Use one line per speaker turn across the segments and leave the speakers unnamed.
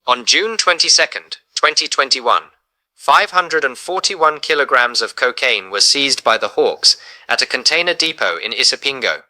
On June 22nd, 2021, 541 kilograms of cocaine were seized by the Hawks at a container depot in Isipingo.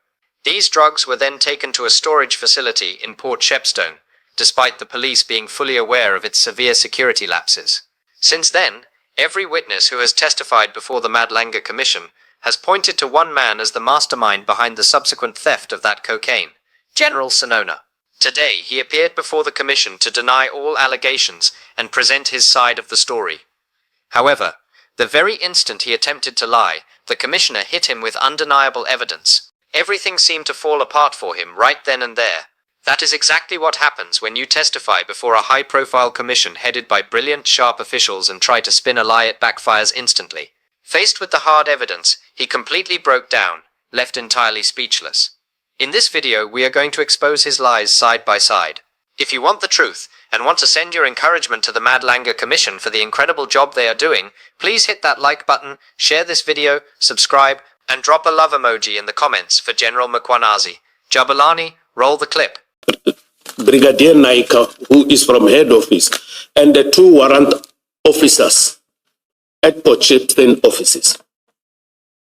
These drugs were then taken to a storage facility in Port Shepstone, despite the police being fully aware of its severe security lapses. Since then, every witness who has testified before the Madlanga Commission has pointed to one man as the mastermind behind the subsequent theft of that cocaine, General Senona. Today, he appeared before the Commission to deny all allegations and present his side of the story. However, the very instant he attempted to lie, the Commissioner hit him with undeniable evidence. Everything seemed to fall apart for him right then and there. That is exactly what happens when you testify before a high-profile commission headed by brilliant, sharp officials and try to spin a lie. It backfires instantly. Faced with the hard evidence, he completely broke down, left entirely speechless. In this video, we are going to expose his lies side by side. If you want the truth, and want to send your encouragement to the Madlanga Commission for the incredible job they are doing, please hit that like button, share this video, subscribe, and drop a love emoji in the comments for General Mkwanazi. Jabulani, roll the clip.
Brigadier Naika, who is from head office, and the two warrant officers at Port Shepstone offices.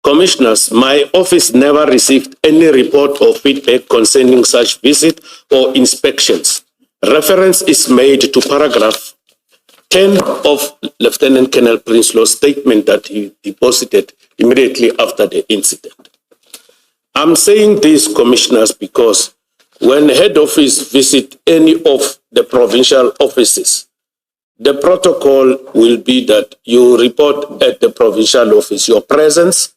Commissioners, my office never received any report or feedback concerning such visit or inspections. Reference is made to paragraph 10 of Lieutenant Colonel Prinslow's statement that he deposited immediately after the incident. I'm saying this, Commissioners, because when head office visit any of the provincial offices, the protocol will be that you report at the provincial office your presence,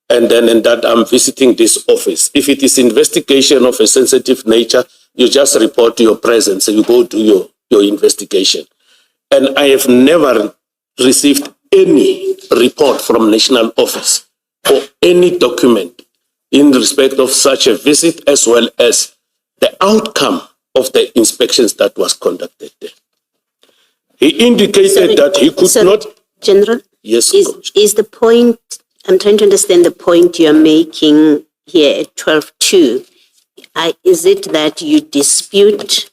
and then in that I'm visiting this office. If it is investigation of a sensitive nature, you just report your presence and you go do your investigation. And I have never received any report from national office or any document in respect of such a visit, as well as the outcome of the inspections that was conducted there. He indicated that he could not...
General?
Yes,
is the point, I'm trying to understand the point you're making here at 12.2. Is it that you dispute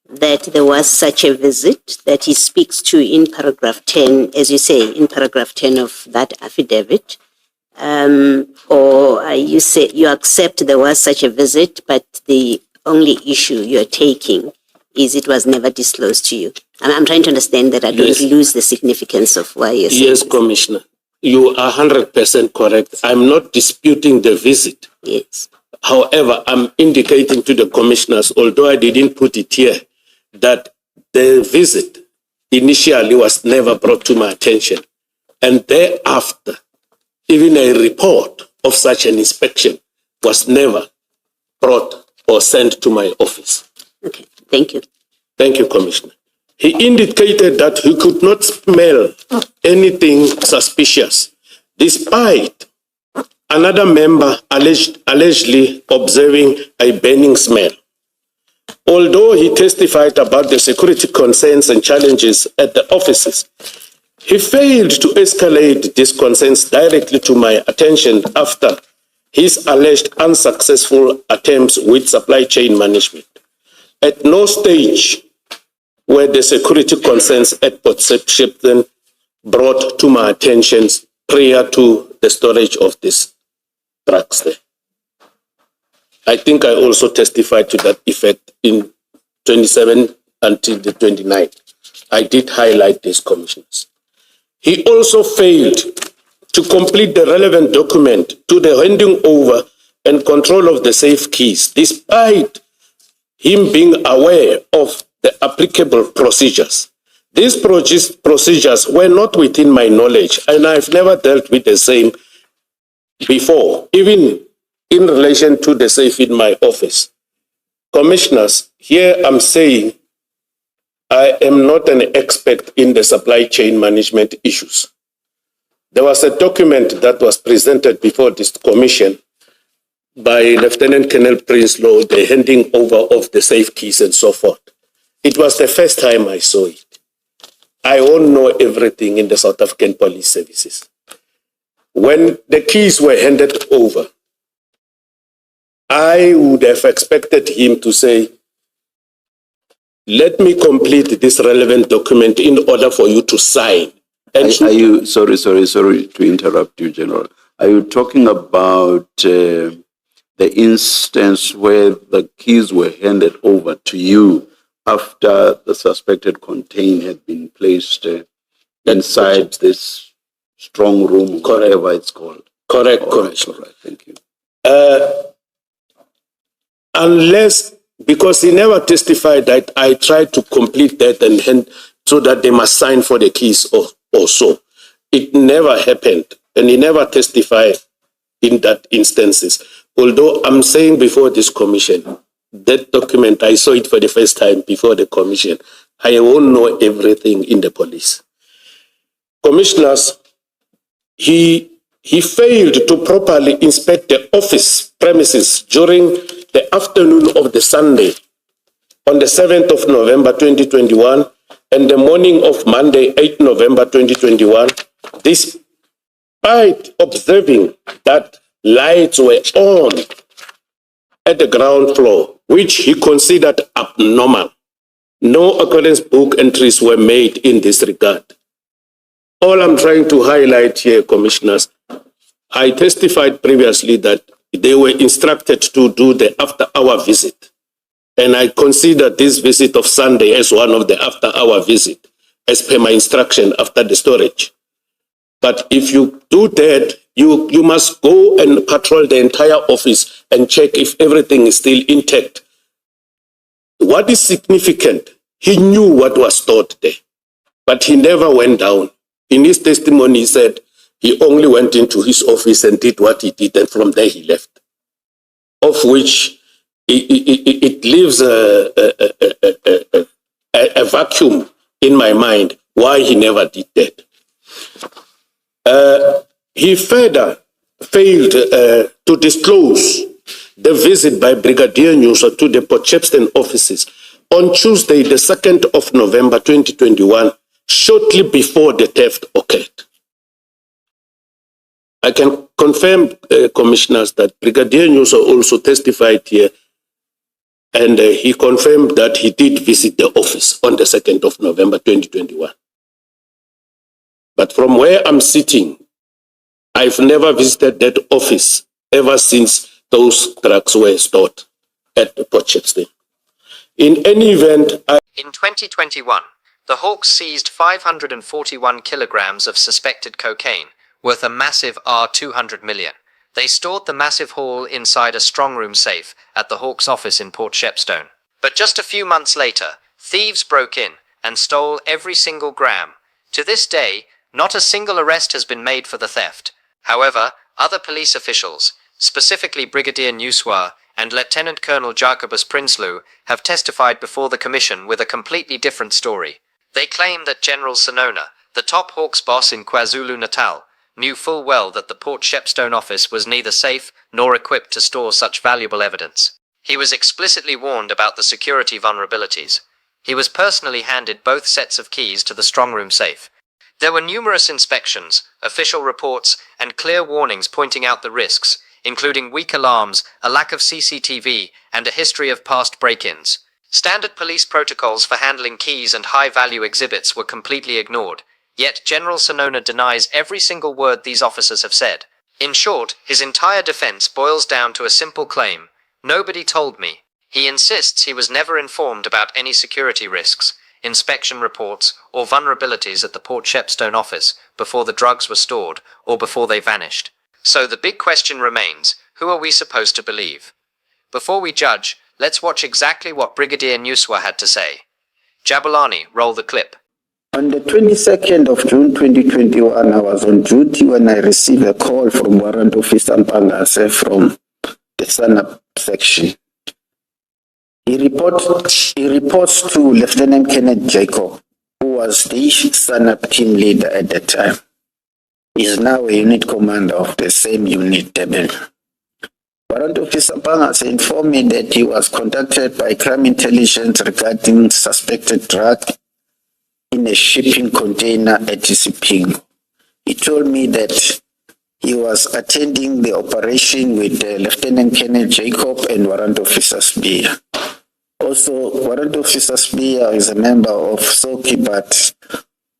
that there was such a visit that he speaks to in paragraph 10, as you say, in paragraph 10 of that affidavit? Or you say you accept there was such a visit, but the only issue you're taking is it was never disclosed to you? I'm trying to understand that I don't lose the significance of why you're saying
Yes, Commissioner. You are 100% correct. I'm not disputing the visit.
Yes.
However, I'm indicating to the commissioners, although I didn't put it here, that the visit initially was never brought to my attention. And thereafter, even a report of such an inspection was never brought or sent to my office.
Okay, thank you.
Thank you, Commissioner. He indicated that he could not smell anything suspicious, despite another member allegedly observing a burning smell. Although he testified about the security concerns and challenges at the offices, he failed to escalate these concerns directly to my attention after his alleged unsuccessful attempts with supply chain management. At no stage were the security concerns at Port Shepstone brought to my attention prior to the storage of these drugs there. I think I also testified to that effect in 27 until the 29th. I did highlight these commissioners. He also failed to complete the relevant document to the handing over and control of the safe keys, despite him being aware of the applicable procedures. These procedures were not within my knowledge, and I've never dealt with the same before, even in relation to the safe in my office. Commissioners, here I'm saying I am not an expert in the supply chain management issues. There was a document that was presented before this commission by Lieutenant Colonel Prinsloo, the handing over of the safe keys and so forth. It was the first time I saw it. I won't know everything in the South African police services. When the keys were handed over, I would have expected him to say, let me complete this relevant document in order for you to sign. And
Are you, sorry to interrupt you, General. Are you talking about the instance where the keys were handed over to you after the suspected contain had been placed inside this strong room, whatever it's called?
Correct,
All
correct.
right, all right, thank you.
Unless, because he never testified that I tried to complete that and hand so that they must sign for the keys or so. It never happened, and he never testified in that instances. Although I'm saying before this commission, that document, I saw it for the first time before the commission. I won't know everything in the police. Commissioners, he failed to properly inspect the office premises during the afternoon of the Sunday on the 7th of November 2021 and the morning of Monday 8th November 2021, despite observing that lights were on at the ground floor, which he considered abnormal. No occurrence book entries were made in this regard. All I'm trying to highlight here, commissioners, I testified previously that they were instructed to do the after-hour visit. And I consider this visit of Sunday as one of the after-hour visit, as per my instruction after the storage. But if you do that, you must go and patrol the entire office and check if everything is still intact. What is significant, he knew what was stored there, but he never went down. In his testimony, he said he only went into his office and did what he did, and from there he left, of which it leaves a vacuum in my mind why he never did that. He further failed to disclose the visit by Brigadier Nyusa to the Port Shepstone offices on Tuesday, the 2nd of November 2021, shortly before the theft occurred. I can confirm, commissioners, that Brigadier Nyusa also testified here, and he confirmed that he did visit the office on the 2nd of November 2021. But from where I'm sitting, I've never visited that office ever since those drugs were stored at Port Shepstone. In any event,
In 2021, the Hawks seized 541 kilograms of suspected cocaine, worth a massive R200 million. They stored the massive haul inside a strongroom safe at the Hawks office in Port Shepstone. But just a few months later, thieves broke in and stole every single gram. To this day, not a single arrest has been made for the theft. However, other police officials, specifically Brigadier Nyuswa and Lieutenant Colonel Jacobus Prinsloo, have testified before the commission with a completely different story. They claim that General Senona, the top Hawks boss in KwaZulu-Natal, knew full well that the Port Shepstone office was neither safe nor equipped to store such valuable evidence. He was explicitly warned about the security vulnerabilities. He was personally handed both sets of keys to the strongroom safe. There were numerous inspections, official reports, and clear warnings pointing out the risks, including weak alarms, a lack of CCTV, and a history of past break-ins. Standard police protocols for handling keys and high-value exhibits were completely ignored, yet General Senona denies every single word these officers have said. In short, his entire defense boils down to a simple claim: nobody told me. He insists he was never informed about any security risks, inspection reports, or vulnerabilities at the Port Shepstone office before the drugs were stored or before they vanished. So the big question remains, who are we supposed to believe? Before we judge, let's watch exactly what Brigadier Nyuswa had to say. Jabulani, roll the clip.
On the 22nd of June 2021, I was on duty when I received a call from Warrant Officer Mpangase from the SANAP section. He reports to Lieutenant Kenneth Jacob, who was the SANAP team leader at the time. He is now a unit commander of the same unit, Durban. Warrant Officer Mpangase informed me that he was contacted by crime intelligence regarding suspected drug in a shipping container at Isipingo. He told me that he was attending the operation with Lieutenant Kenneth Jacob and Warrant Officer Spear. Also, Warrant Officer Spear is a member of SOKI, but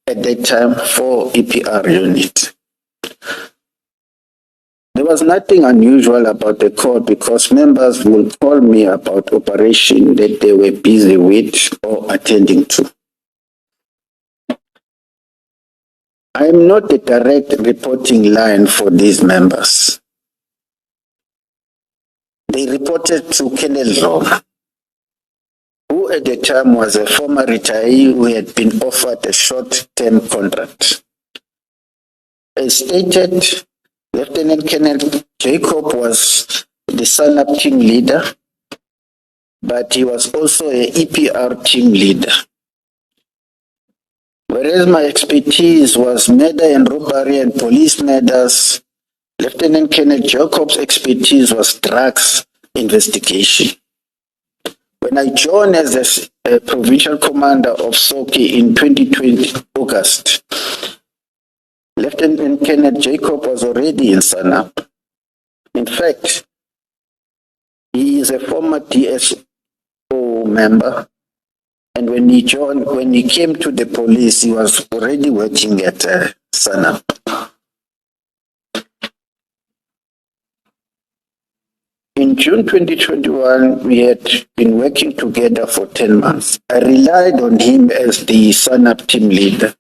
at that time, 4 EPR unit. There was nothing unusual about the call because members would call me about operation that they were busy with or attending to. I am not the direct reporting line for these members. They reported to Colonel Zoma, who at the time was a former retiree who had been offered a short-term contract. As stated, Lieutenant Colonel Jacob was the SANAP team leader, but he was also a EPR team leader. Whereas my expertise was murder and robbery and police murders, Lieutenant Colonel Jacob's expertise was drugs investigation. When I joined as a provincial commander of SOKI in 2020 August, Lieutenant Colonel Jacob was already in SANAP. In fact, he is a former DSO member, and when he came to the police, he was already working at SANAP. In June 2021, we had been working together for 10 months. I relied on him as the SANAP team leader.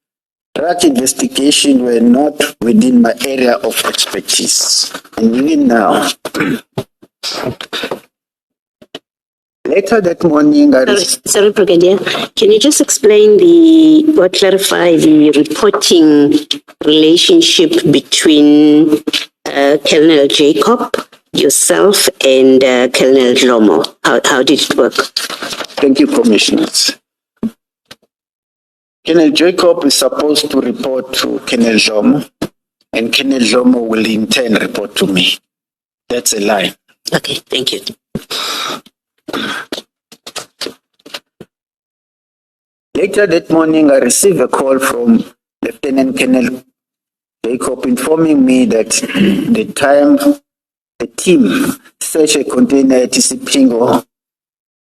Drug investigation were not within my area of expertise. And even now, later that morning,
Sorry, Brigadier. Can you just explain or clarify the reporting relationship between Colonel Jacob, yourself, and Colonel Lomo? How did it work?
Thank you, Commissioners. Colonel Jacob is supposed to report to Colonel Lomo, and Colonel Lomo will in turn report to me. That's a line.
Okay, thank you.
Later that morning, I received a call from Lieutenant Colonel Jacob informing me that the team searched a container at Isipingo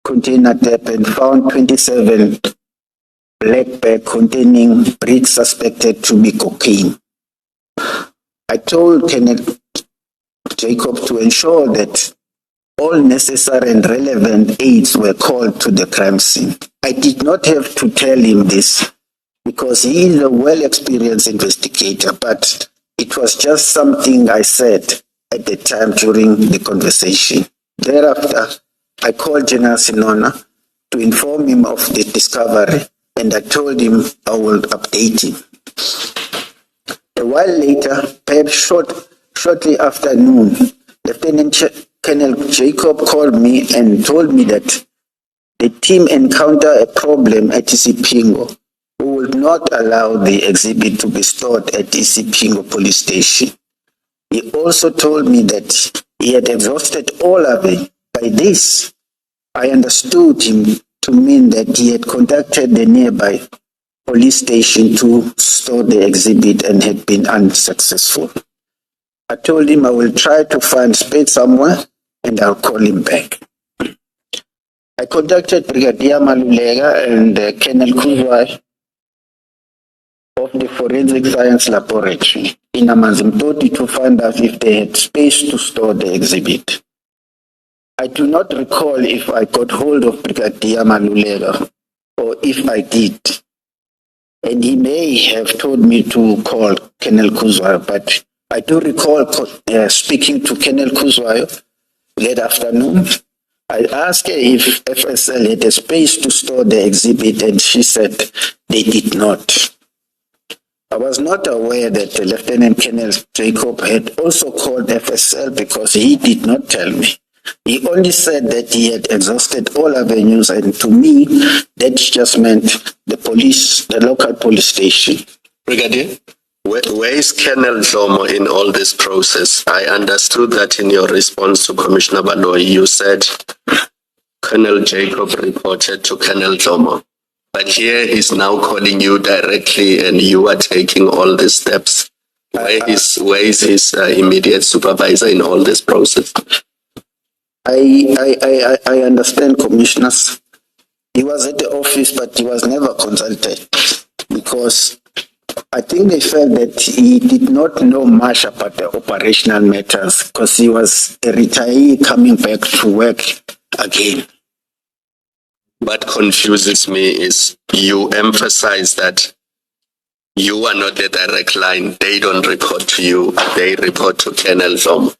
container tap and found 27 black bag containing bricks suspected to be cocaine. I told Colonel Jacob to ensure that all necessary and relevant aids were called to the crime scene. I did not have to tell him this because he is a well-experienced investigator, but it was just something I said at the time during the conversation. Thereafter, I called General Senona to inform him of the discovery, and I told him I will update him. A while later, perhaps shortly after noon, Lieutenant Colonel Jacob called me and told me that the team encountered a problem at Isipingo, who would not allow the exhibit to be stored at Isipingo police station. He also told me that he had exhausted all of it. By this, I understood him to mean that he had contacted the nearby police station to store the exhibit and had been unsuccessful. I told him I will try to find space somewhere and I'll call him back. I contacted Brigadier Malulega and Colonel Kuzwai of the Forensic Science Laboratory in Amazimtoti to find out if they had space to store the exhibit. I do not recall if I got hold of Brigadier Malulega or if I did. And he may have told me to call Colonel Kuzwai, but I do recall speaking to Colonel Kuzwai late afternoon. I asked her if FSL had a space to store the exhibit, and she said they did not. I was not aware that Lieutenant Colonel Jacob had also called FSL because he did not tell me. He only said that he had exhausted all avenues, and to me, that just meant the local police station.
Brigadier, where is Colonel Lomo in all this process? I understood that in your response to Commissioner Baloyi, you said Colonel Jacob reported to Colonel Lomo. But here he's now calling you directly and you are taking all these steps. Where is his immediate supervisor in all this process?
I understand, Commissioners. He was at the office, but he was never consulted because I think they felt that he did not know much about the operational matters because he was a retiree coming back to work again.
What confuses me is you emphasize that you are not the direct line. They don't report to you. They report to Colonel Zomo.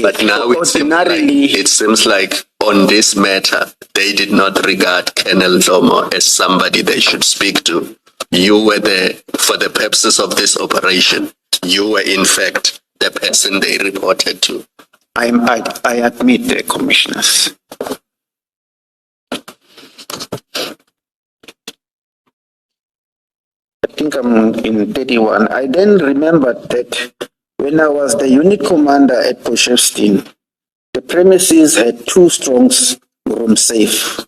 But now it seems like on this matter, they did not regard Colonel Zomo as somebody they should speak to. You were there for the purposes of this operation. You were, in fact, the person they reported to.
I admit the commissioners. I think I'm in 31. I then remembered that when I was the unit commander at Port Shepstone, the premises had 2 strong room safe.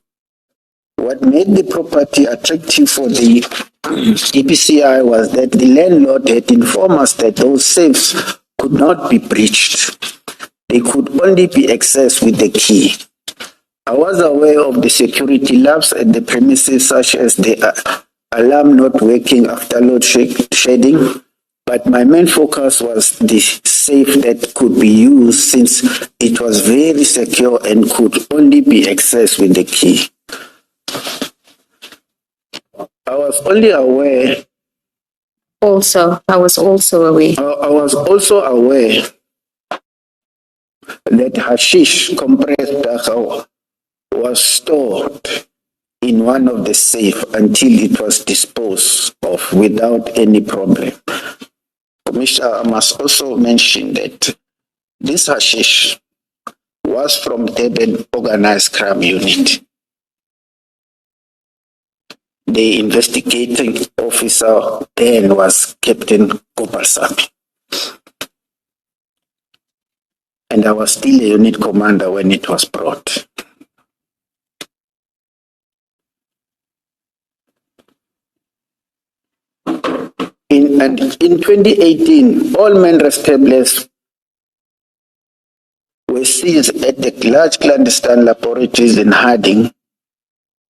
What made the property attractive for the EPCI was that the landlord had informed us that those safes could not be breached. They could only be accessed with the key. I was aware of the security lapse at the premises, such as the alarm not working after load shedding, but my main focus was the safe that could be used since it was very secure and could only be accessed with the key. I was aware that hashish compressed dachau was stored in one of the safe until it was disposed of without any problem. Commissioner, I must also mention that this hashish was from Durban Organized Crime Unit. The investigating officer then was Captain Kopalsami. And I was still a unit commander when it was brought. In 2018, all Menres tablets were seized at the large clandestine laboratories in Harding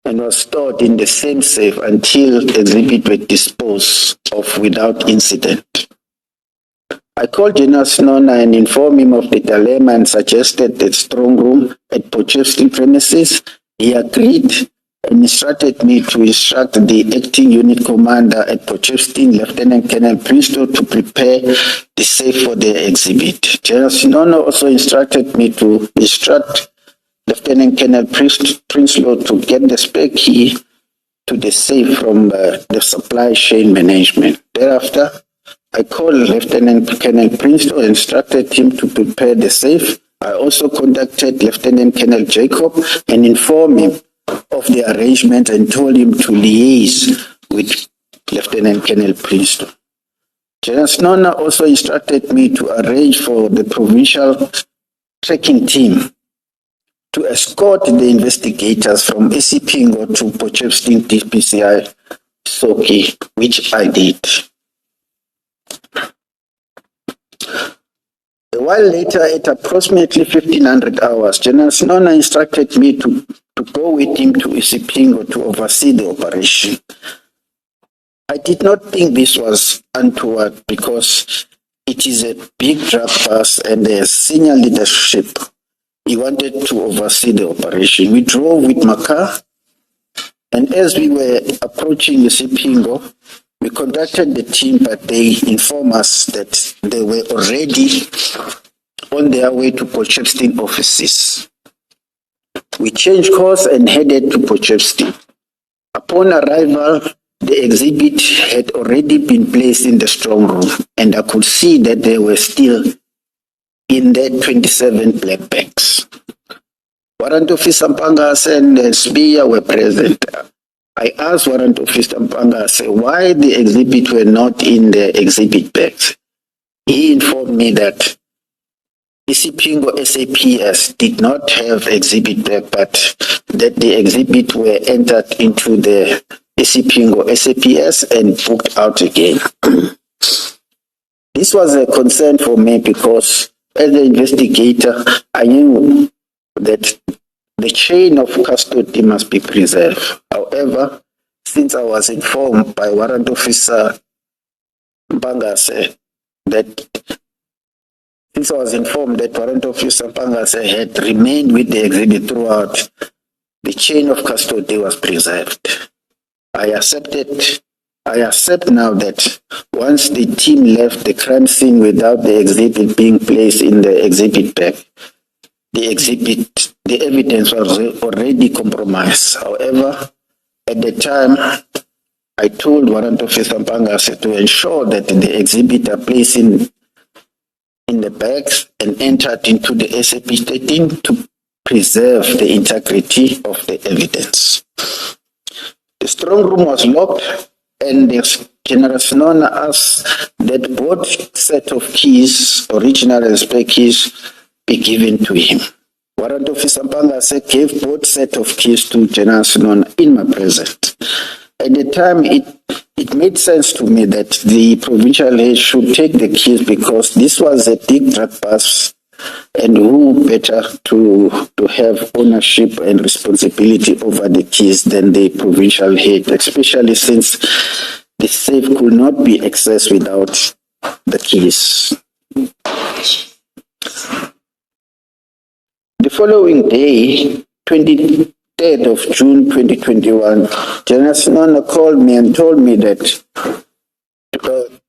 and was stored in the same safe until the exhibit were disposed of without incident. I called General Senona and informed him of the dilemma and suggested the strong room at Port Shepstone premises. He agreed and instructed me to instruct the acting unit commander at Port Shepstone, Lieutenant Colonel Princeton, to prepare the safe for the exhibit. General Senona also instructed me to instruct Lieutenant Colonel Princeton to get the spare key to the safe from the supply chain management. Thereafter, I called Lieutenant Colonel Princeton and instructed him to prepare the safe. I also contacted Lieutenant Colonel Jacob and informed him of the arrangement and told him to liaise with Lieutenant Colonel Princeton. General Senona also instructed me to arrange for the provincial tracking team to escort the investigators from Isipingo to Port Shepstone DPCI Soki, which I did. A while later, at approximately 1500 hours, General Senona instructed me to go with him to Isipingo to oversee the operation. I did not think this was untoward because it is a big drug bust and the senior leadership. He wanted to oversee the operation. We drove with Maka, and as we were approaching Isipingo, we contacted the team, but they informed us that they were already on their way to Port Shepstone offices. We changed course and headed to Port Shepstone. Upon arrival, the exhibit had already been placed in the strong room, and I could see that they were still in the 27 black bags. Warrant Officer Mpangase and Sbiya were present. I asked Warrant Officer Mpangase why the exhibit were not in the exhibit bags. He informed me that Isipingo SAPS did not have exhibit bag, but that the exhibit were entered into the Isipingo SAPS and booked out again. This was a concern for me because as an investigator, I knew that the chain of custody must be preserved. However, since I was informed by Warrant Officer Mpangase that Warrant Officer Mpangase had remained with the exhibit throughout, the chain of custody was preserved. I accept now that once the team left the crime scene without the exhibit being placed in the exhibit bag, the evidence was already compromised. However, at the time, I told Warrant Officer Mpangase to ensure that the exhibit are placed in the bags and entered into the SAP13 to preserve the integrity of the evidence. The strong room was locked, and the General Senona asked that both set of keys, original and spare keys, be given to him. Warrant Officer Mpangase gave both set of keys to General Senona in my presence. At the time, it made sense to me that the provincial head should take the keys because this was a big drug bust, and who better to have ownership and responsibility over the keys than the provincial head, especially since the safe could not be accessed without the keys. The following day, 23rd of June 2021, General Senona called me and told me that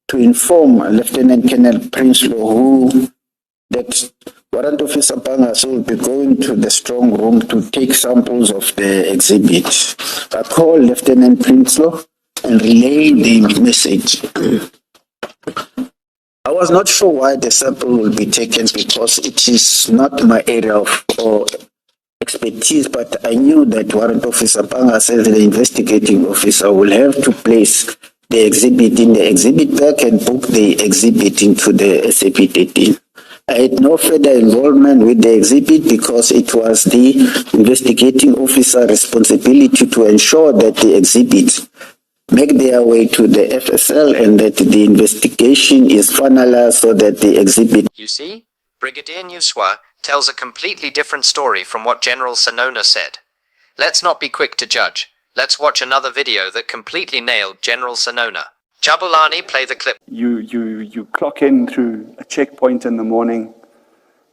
to inform Lieutenant Colonel Prinsloo that Warrant Officer Mpangase will be going to the strong room to take samples of the exhibit. I called Lieutenant Prinsloo and relayed the message. I was not sure why the sample will be taken because it is not my area of expertise, but I knew that Warrant Officer Mpangase, the investigating officer, will have to place the exhibit in the exhibit bag and book the exhibit into the SAP13. I had no further involvement with the exhibit because it was the investigating officer responsibility to ensure that the exhibits make their way to the FSL and that the investigation is finalized so that the exhibit...
You see, Brigadier Nuswa tells a completely different story from what General Senona said. Let's not be quick to judge. Let's watch another video that completely nailed General Senona. Jabulani, play the clip.
You clock in through a checkpoint in the morning.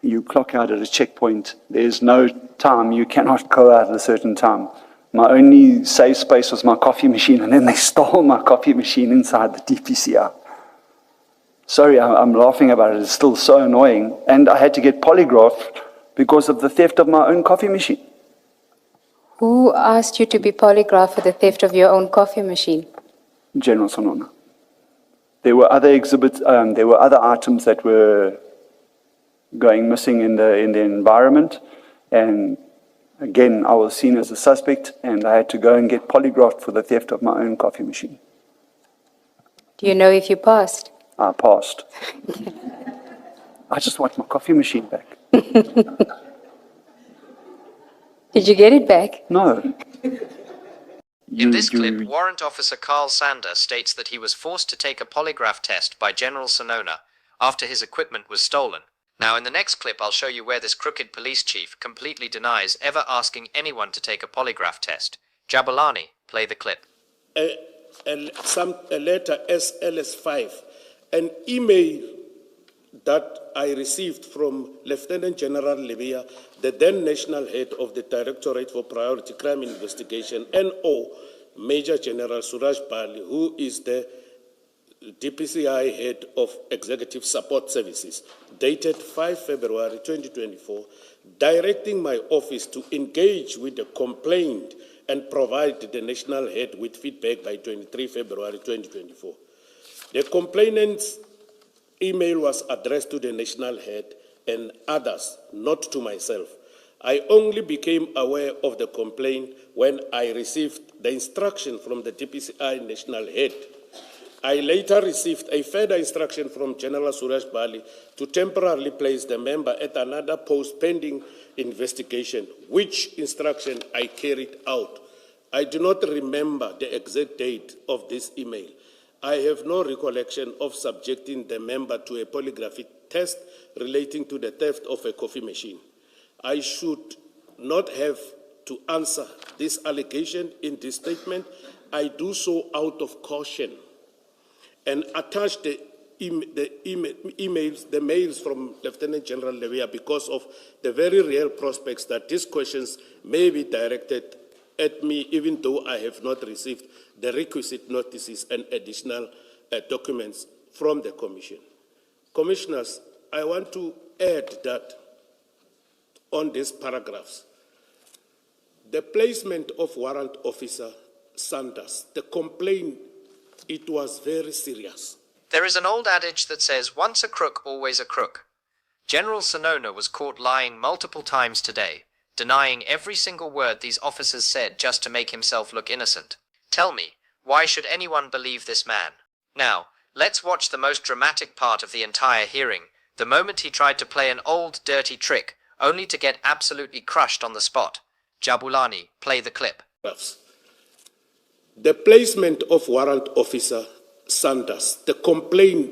You clock out at a checkpoint. There's no time. You cannot go out at a certain time. My only safe space was my coffee machine, and then they stole my coffee machine inside the DPCR. Sorry, I'm laughing about it. It's still so annoying. And I had to get polygraphed because of the theft of my own coffee machine.
Who asked you to be polygraphed for the theft of your own coffee machine?
General Senona. There were other exhibits, there were other items that were going missing in the environment, and again, I was seen as a suspect, and I had to go and get polygraphed for the theft of my own coffee machine.
Do you know if you passed?
I passed. I just want my coffee machine back.
Did you get it back?
No.
In this clip, Warrant Officer Carl Sander states that he was forced to take a polygraph test by General Senona after his equipment was stolen. Now, in the next clip, I'll show you where this crooked police chief completely denies ever asking anyone to take a polygraph test. Jabulani, play the clip.
A letter SLS5, an email that I received from Lieutenant General Libya, the then national head of the Directorate for Priority Crime Investigation, NO, Major General Suraj Bali, who is the DPCI head of Executive Support Services, dated 5 February 2024, directing my office to engage with the complaint and provide the national head with feedback by 23 February 2024. The complainant's email was addressed to the national head and others, not to myself. I only became aware of the complaint when I received the instruction from the DPCI national head. I later received a further instruction from General Suraj Bali to temporarily place the member at another post pending investigation, which instruction I carried out. I do not remember the exact date of this email. I have no recollection of subjecting the member to a polygraphic test relating to the theft of a coffee machine. I should not have to answer this allegation in this statement, I do so out of caution and attach the mails from Lieutenant General Levia because of the very real prospects that these questions may be directed at me, even though I have not received the requisite notices and additional documents from the Commission. Commissioners, I want to add that on these paragraphs, the placement of Warrant Officer Sanders, the complaint, it was very serious.
There is an old adage that says, once a crook, always a crook. General Senona was caught lying multiple times today, denying every single word these officers said just to make himself look innocent. Tell me, why should anyone believe this man? Now, let's watch the most dramatic part of the entire hearing, the moment he tried to play an old, dirty trick, only to get absolutely crushed on the spot. Jabulani, play the clip.
The placement of Warrant Officer Sanders, the complaint,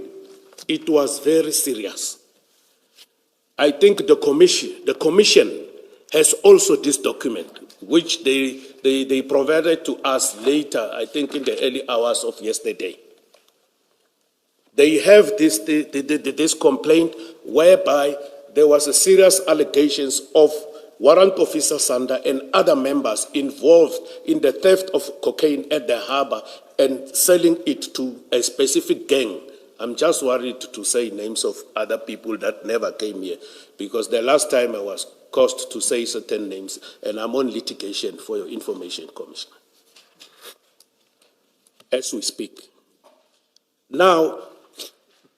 it was very serious. I think the commission has also this document, which they provided to us later, I think in the early hours of yesterday. They have this complaint whereby there was a serious allegations of Warrant Officer Sander and other members involved in the theft of cocaine at the harbor and selling it to a specific gang. I'm just worried to say names of other people that never came here, because the last time I was caused to say certain names, and I'm on litigation for your information, Commissioner, as we speak. Now,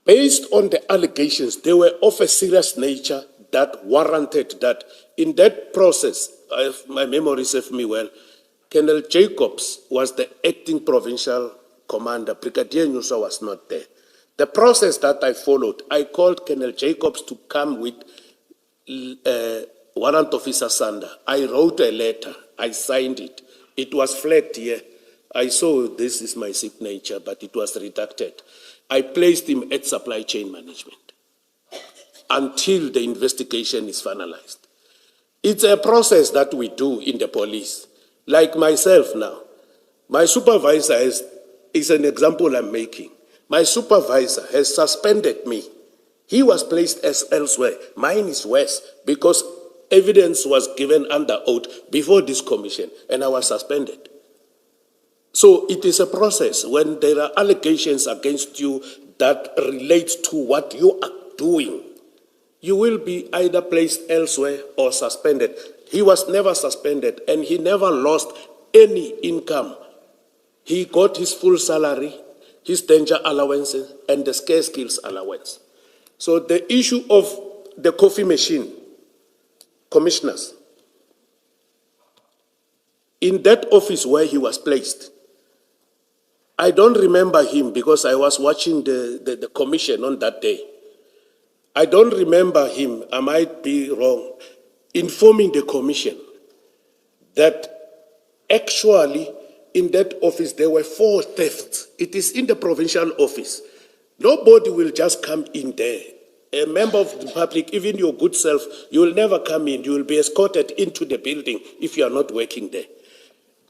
based on the allegations, they were of a serious nature that warranted that in that process, if my memory serves me well, Colonel Jacobs was the acting provincial commander. Brigadier Nyusa was not there. The process that I followed, I called Colonel Jacobs to come with Warrant Officer Sander. I wrote a letter. I signed it. It was flagged here. I saw this is my signature, but it was redacted. I placed him at supply chain management until the investigation is finalized. It's a process that we do in the police. Like myself now, my supervisor is an example I'm making. My supervisor has suspended me. He was placed as elsewhere. Mine is worse because evidence was given under oath before this commission and I was suspended. So it is a process when there are allegations against you that relate to what you are doing. You will be either placed elsewhere or suspended. He was never suspended and he never lost any income. He got his full salary, his danger allowances, and the scarce skills allowance. So the issue of the coffee machine, commissioners, in that office where he was placed, I don't remember him because I was watching the commission on that day. I don't remember him, I might be wrong, informing the commission that actually in that office there were 4 thefts. It is in the provincial office. Nobody will just come in there. A member of the public, even your good self, you will never come in. You will be escorted into the building if you are not working there.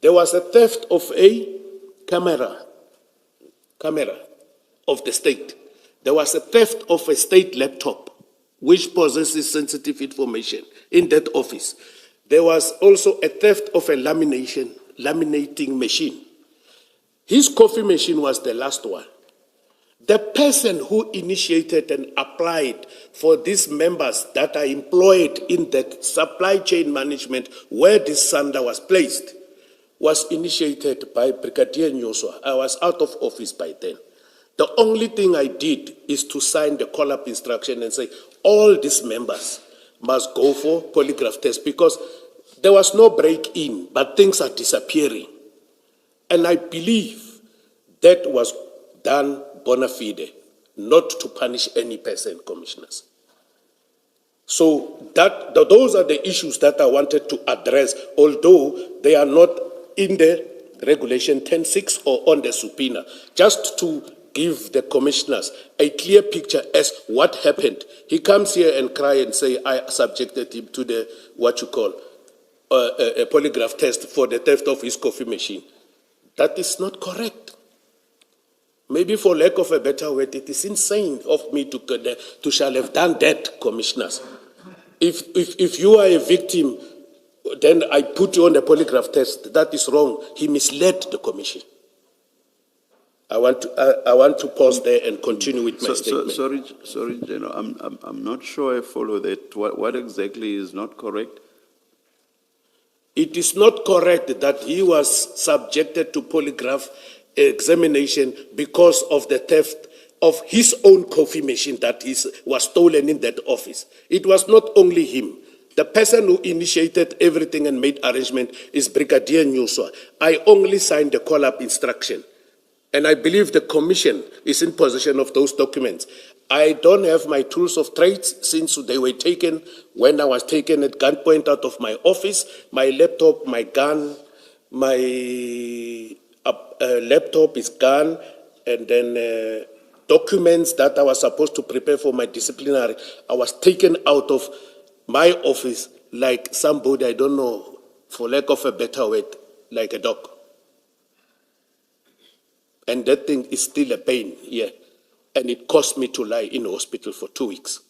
There was a theft of a camera of the state. There was a theft of a state laptop, which possesses sensitive information in that office. There was also a theft of a laminating machine. His coffee machine was the last one. The person who initiated and applied for these members that are employed in the supply chain management where this Sander was placed was initiated by Brigadier Nyoswa. I was out of office by then. The only thing I did is to sign the call-up instruction and say, all these members must go for polygraph test because there was no break-in, but things are disappearing. And I believe that was done bona fide, not to punish any person, commissioners. So those are the issues that I wanted to address, although they are not in the regulation 10.6 or on the subpoena, just to give the commissioners a clear picture as what happened. He comes here and cry and say, I subjected him to the, what you call, a polygraph test for the theft of his coffee machine. That is not correct. Maybe for lack of a better word, it is insane of me to shall have done that, commissioners. If you are a victim, then I put you on the polygraph test. That is wrong. He misled the commission. I want to pause there and continue with my statement.
Sorry, General. I'm not sure I follow that. What exactly is not correct?
It is not correct that he was subjected to polygraph examination because of the theft of his own coffee machine that was stolen in that office. It was not only him. The person who initiated everything and made arrangement is Brigadier Nyuswa. I only signed the call-up instruction. And I believe the commission is in possession of those documents. I don't have my tools of trade since they were taken when I was taken at gunpoint out of my office. My laptop, my gun, my laptop is gone, and then documents that I was supposed to prepare for my disciplinary, I was taken out of my office like somebody, I don't know, for lack of a better word, like a dog. And that thing is still a pain here. And it cost me to lie in hospital for 2 weeks.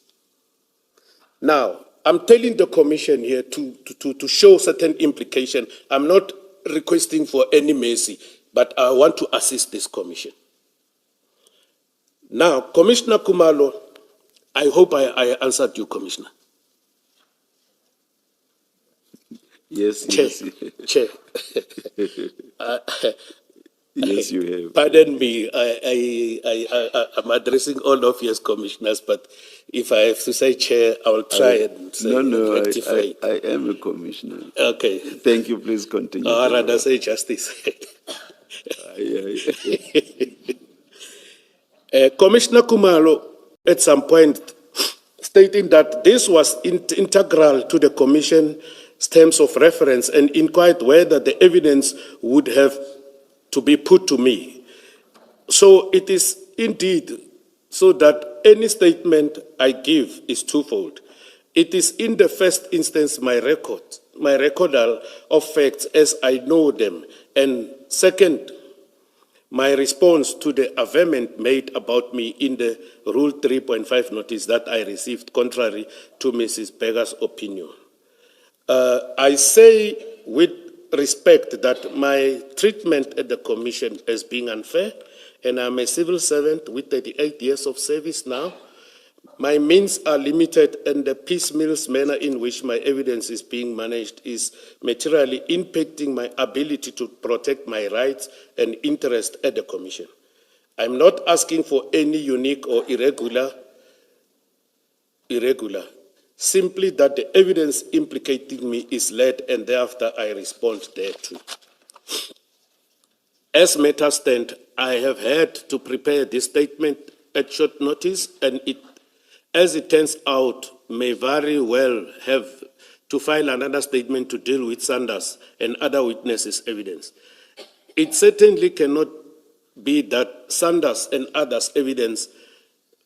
Now, I'm telling the commission here to show certain implication. I'm not requesting for any mercy, but I want to assist this commission. Now, Commissioner Kumalo, I hope I answered you, Commissioner.
Yes.
Chair.
Yes, you have.
Pardon me, I'm addressing all of you as commissioners, but if I have to say chair, I will try and say rectify.
I am a commissioner.
Okay.
Thank you, please continue.
Or rather say justice. Commissioner Kumalo, at some point, stating that this was integral to the commission's terms of reference and inquired whether the evidence would have to be put to me. So it is indeed so that any statement I give is twofold. It is in the first instance my recordal of facts as I know them, and second, my response to the averment made about me in the Rule 3.5 notice that I received contrary to Mrs. Beggar's opinion. I say with respect that my treatment at the commission is being unfair, and I'm a civil servant with 38 years of service now. My means are limited, and the piecemeal manner in which my evidence is being managed is materially impacting my ability to protect my rights and interests at the commission. I'm not asking for any unique or irregular, simply that the evidence implicating me is led and thereafter I respond thereto. As matters stand, I have had to prepare this statement at short notice, and as it turns out, may very well have to file another statement to deal with Sanders and other witnesses' evidence. It certainly cannot be that Sanders and others' evidence,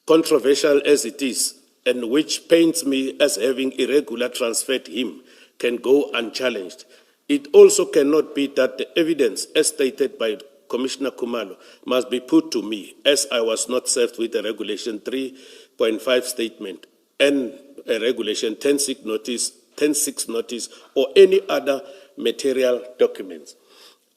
controversial as it is, and which paints me as having irregular transferred him, can go unchallenged. It also cannot be that the evidence, as stated by Commissioner Kumalo, must be put to me, as I was not served with a Regulation 3.5 statement and a Regulation 10.6 notice, or any other material documents.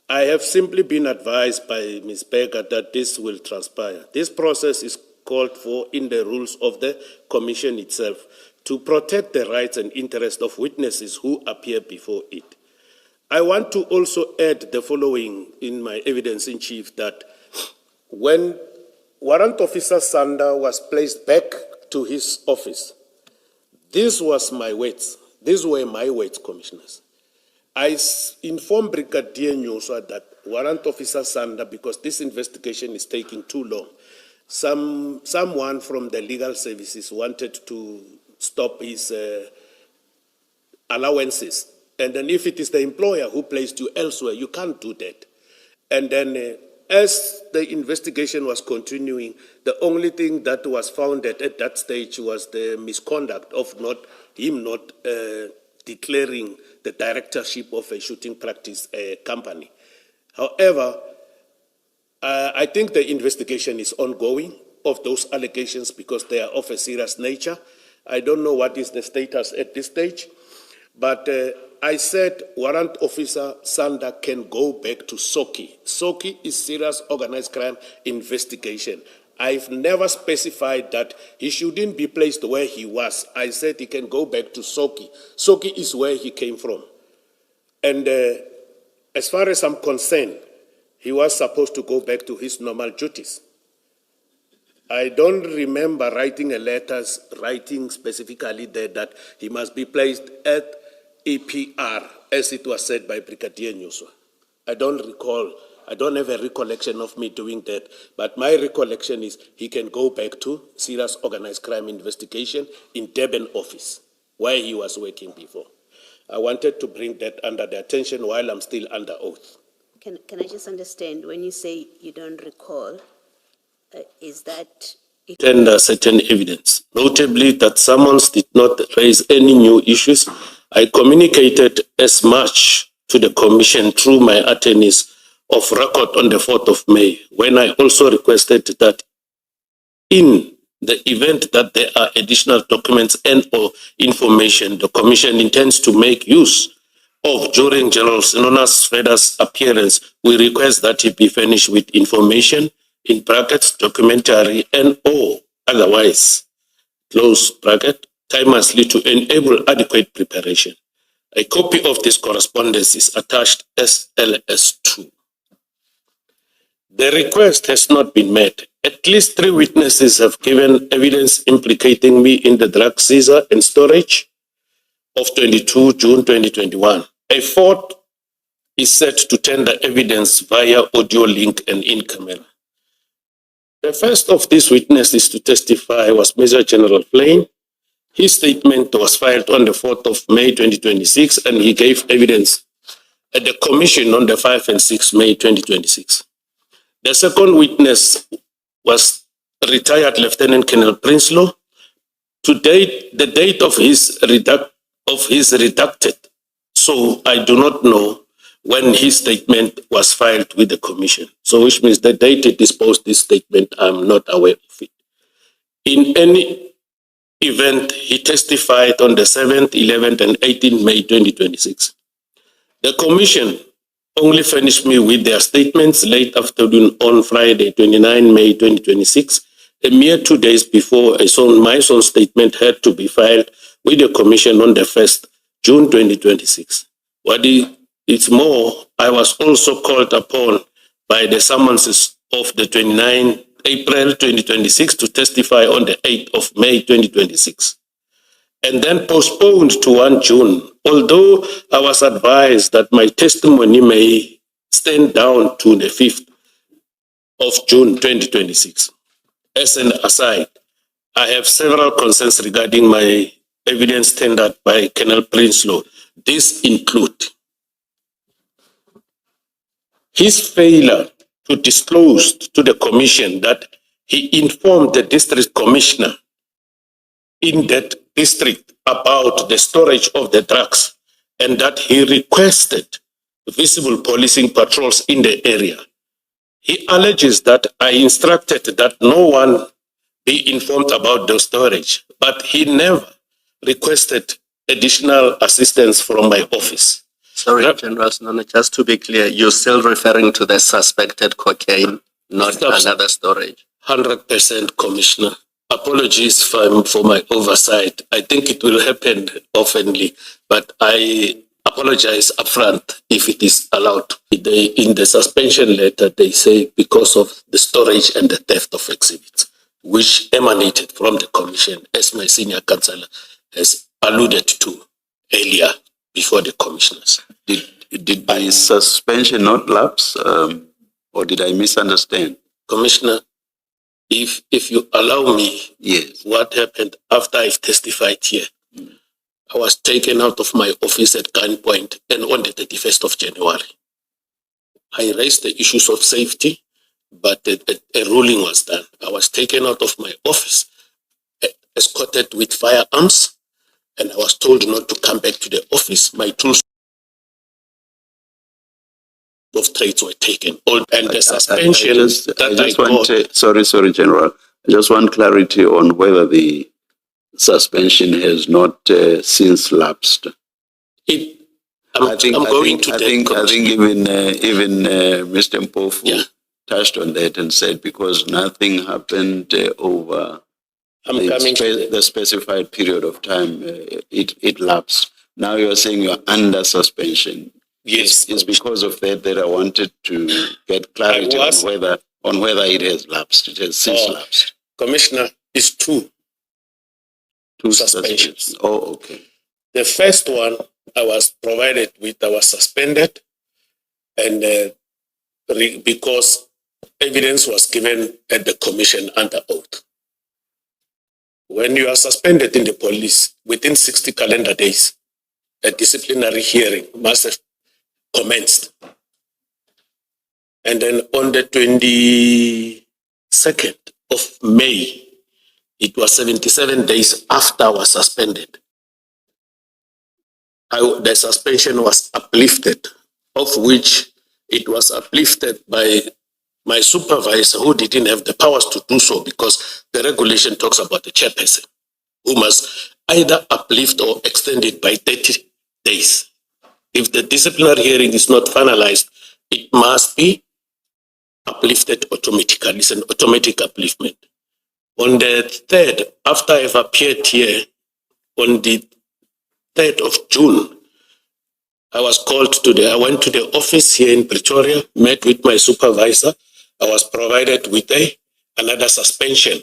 I have simply been advised by Ms. Beggar that this will transpire. This process is called for in the rules of the Commission itself to protect the rights and interests of witnesses who appear before it. I want to also add the following in my evidence in chief, that when Warrant Officer Sander was placed back to his office, these were my words, Commissioners. I informed Brigadier Nyuswa that Warrant Officer Sander, because this investigation is taking too long, someone from the legal services wanted to stop his allowances. And then if it is the employer who placed you elsewhere, you can't do that. And then as the investigation was continuing, the only thing that was found at that stage was the misconduct of him not declaring the directorship of a shooting practice company. However, I think the investigation is ongoing of those allegations because they are of a serious nature. I don't know what is the status at this stage, but I said Warrant Officer Sander can go back to SOKI. SOKI is Serious Organized Crime Investigation. I've never specified that he shouldn't be placed where he was. I said he can go back to SOKI. SOKI is where he came from. And as far as I'm concerned, he was supposed to go back to his normal duties. I don't remember writing a letter writing specifically there that he must be placed at EPR, as it was said by Brigadier Nyuswa. I don't recall. I don't have a recollection of me doing that, but my recollection is he can go back to Serious Organized Crime Investigation in Durban office, where he was working before. I wanted to bring that under the attention while I'm still under oath.
Can I just understand, when you say you don't recall, is that...
Tender certain evidence, notably that summons did not raise any new issues. I communicated as much to the Commission through my attorneys of record on the 4th of May, when I also requested that in the event that there are additional documents and or information the Commission intends to make use of during General Senona's further appearance, we request that he be furnished with information, in brackets, documentary and or otherwise, close bracket, timelessly to enable adequate preparation. A copy of this correspondence is attached as LS2. The request has not been met. At least 3 witnesses have given evidence implicating me in the drug seizure and storage of 22 June 2021. A 4th is set to tender evidence via audio link and in camera. The first of these witnesses to testify was Major General Plain. His statement was filed on the 4th of May 2026 and he gave evidence at the Commission on the 5 and 6 May 2026. The second witness was retired Lieutenant Colonel Prinsloo. To date, the date of his redacted, so I do not know when his statement was filed with the Commission. So which means the date he disposed this statement, I'm not aware of it. In any event, he testified on the 7th, 11th, and 18th May 2026. The Commission only furnished me with their statements late afternoon on Friday, 29 May 2026, a mere 2 days before my own statement had to be filed with the Commission on the 1st June 2026. It's more, I was also called upon by the summonses of the 29 April 2026 to testify on the 8th of May 2026, and then postponed to 1 June, although I was advised that my testimony may stand down to the 5th of June 2026. As an aside, I have several concerns regarding my evidence tendered by Colonel Prinsloo. These include his failure to disclose to the Commission that he informed the district commissioner in that district about the storage of the drugs and that he requested visible policing patrols in the area. He alleges that I instructed that no one be informed about the storage, but he never requested additional assistance from my office.
Sorry, General Senona, just to be clear, you're still referring to the suspected cocaine, not another storage.
100%, Commissioner. Apologies for my oversight. I think it will happen oftenly, but I apologize upfront if it is allowed. In the suspension letter, they say because of the storage and the theft of exhibits, which emanated from the Commission, as my senior counsellor has alluded to earlier before the commissioners.
Did the suspension not lapse, or did I misunderstand?
Commissioner, if you allow me,
Yes.
what happened after I've testified here, I was taken out of my office at gunpoint and on the 31st of January. I raised the issues of safety, but a ruling was done. I was taken out of my office, escorted with firearms, and I was told not to come back to the office. My tools of trades were taken, and the suspension
I just want, sorry, General. I just want clarity on whether the suspension has not since lapsed. I think even Mr. Mpofu touched on that and said because nothing happened over the specified period of time, it lapsed. Now you're saying you're under suspension.
Yes,
it's because of that I wanted to get clarity on whether it has lapsed. It has since lapsed.
Commissioner, it's two suspensions.
Oh, okay.
The first one I was provided with, I was suspended, and because evidence was given at the commission under oath. When you are suspended in the police, within 60 calendar days, a disciplinary hearing must have commenced. And then on the 22nd of May, it was 77 days after I was suspended. The suspension was uplifted, of which it was uplifted by my supervisor, who didn't have the powers to do so because the regulation talks about the chairperson, who must either uplift or extend it by 30 days. If the disciplinary hearing is not finalized, it must be uplifted automatically. It's an automatic upliftment. On the 3rd, after I've appeared here, on the 3rd of June, I was called I went to the office here in Pretoria, met with my supervisor. I was provided with another suspension.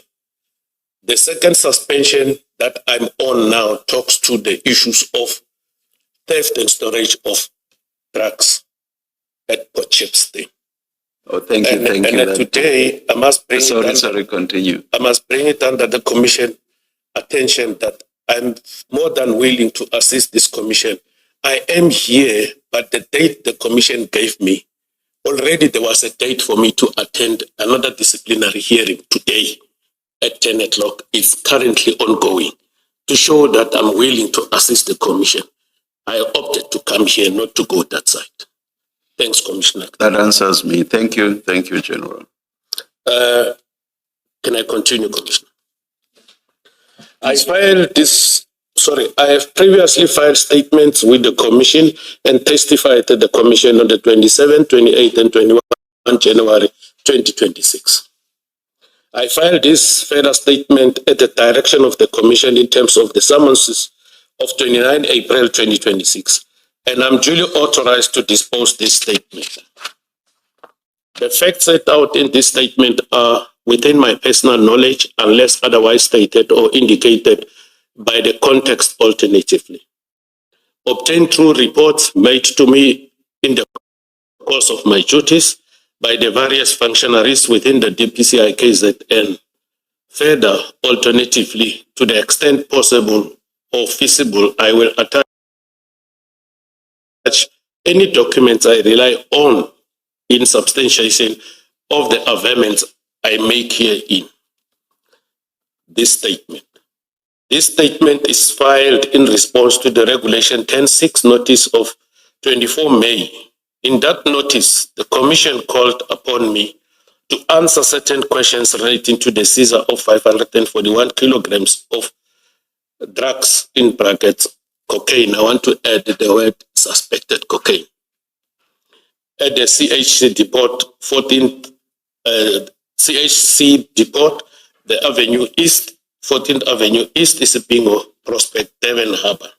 The second suspension that I'm on now talks to the issues of theft and storage of drugs at Port Shepstone.
Oh, thank you.
And today, I must bring
continue.
I must bring it under the commission attention that I'm more than willing to assist this commission. I am here, but the date the commission gave me, already there was a date for me to attend another disciplinary hearing today at 10 o'clock. It's currently ongoing to show that I'm willing to assist the commission. I opted to come here, not to go that side. Thanks, Commissioner.
That answers me. Thank you. Thank you, General.
Can I continue, Commissioner? I have previously filed statements with the Commission and testified at the Commission on the 27th, 28th, and 21 January 2026. I filed this further statement at the direction of the Commission in terms of the summonses of 29 April 2026, and I'm duly authorized to dispose this statement. The facts set out in this statement are within my personal knowledge unless otherwise stated or indicated by the context alternatively. Obtained through reports made to me in the course of my duties by the various functionaries within the DPCI KZN. Further, alternatively, to the extent possible or feasible, I will attach any documents I rely on in substantiation of the averments I make here in this statement. This statement is filed in response to the Regulation 10.6 notice of 24 May. In that notice, the Commission called upon me to answer certain questions relating to the seizure of 541 kilograms of drugs, in brackets, cocaine. I want to add the word suspected cocaine. At the CHC depot, 14th CHC depot, the Avenue East, 14th Avenue East, Isipingo, Prospect, Devon Harbour,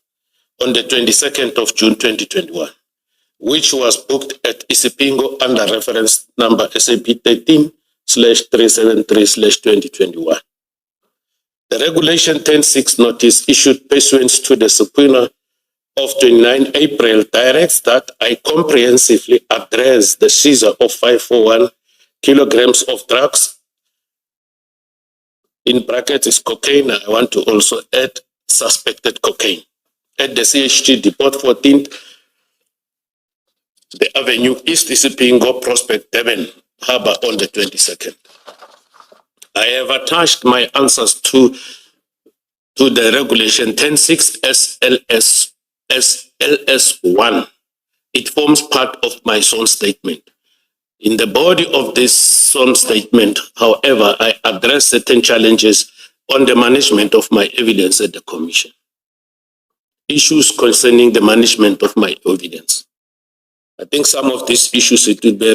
on the 22nd of June 2021, which was booked at Isipingo under reference number SAP 13/373/2021. The Regulation 10.6 notice issued pursuant to the subpoena of 29 April directs that I comprehensively address the seizure of 541 kilograms of drugs, in brackets is cocaine. I want to also add suspected cocaine at the CHT depot, 14th, the Avenue East, Isipingo, Prospect, Devon Harbour, on the 22nd. I have attached my answers to to the regulation 106 SLS1. It forms part of my sworn statement. In the body of this sworn statement, however, I address certain challenges on the management of my evidence at the Commission. Issues concerning the management of my evidence. I think some of these issues it will be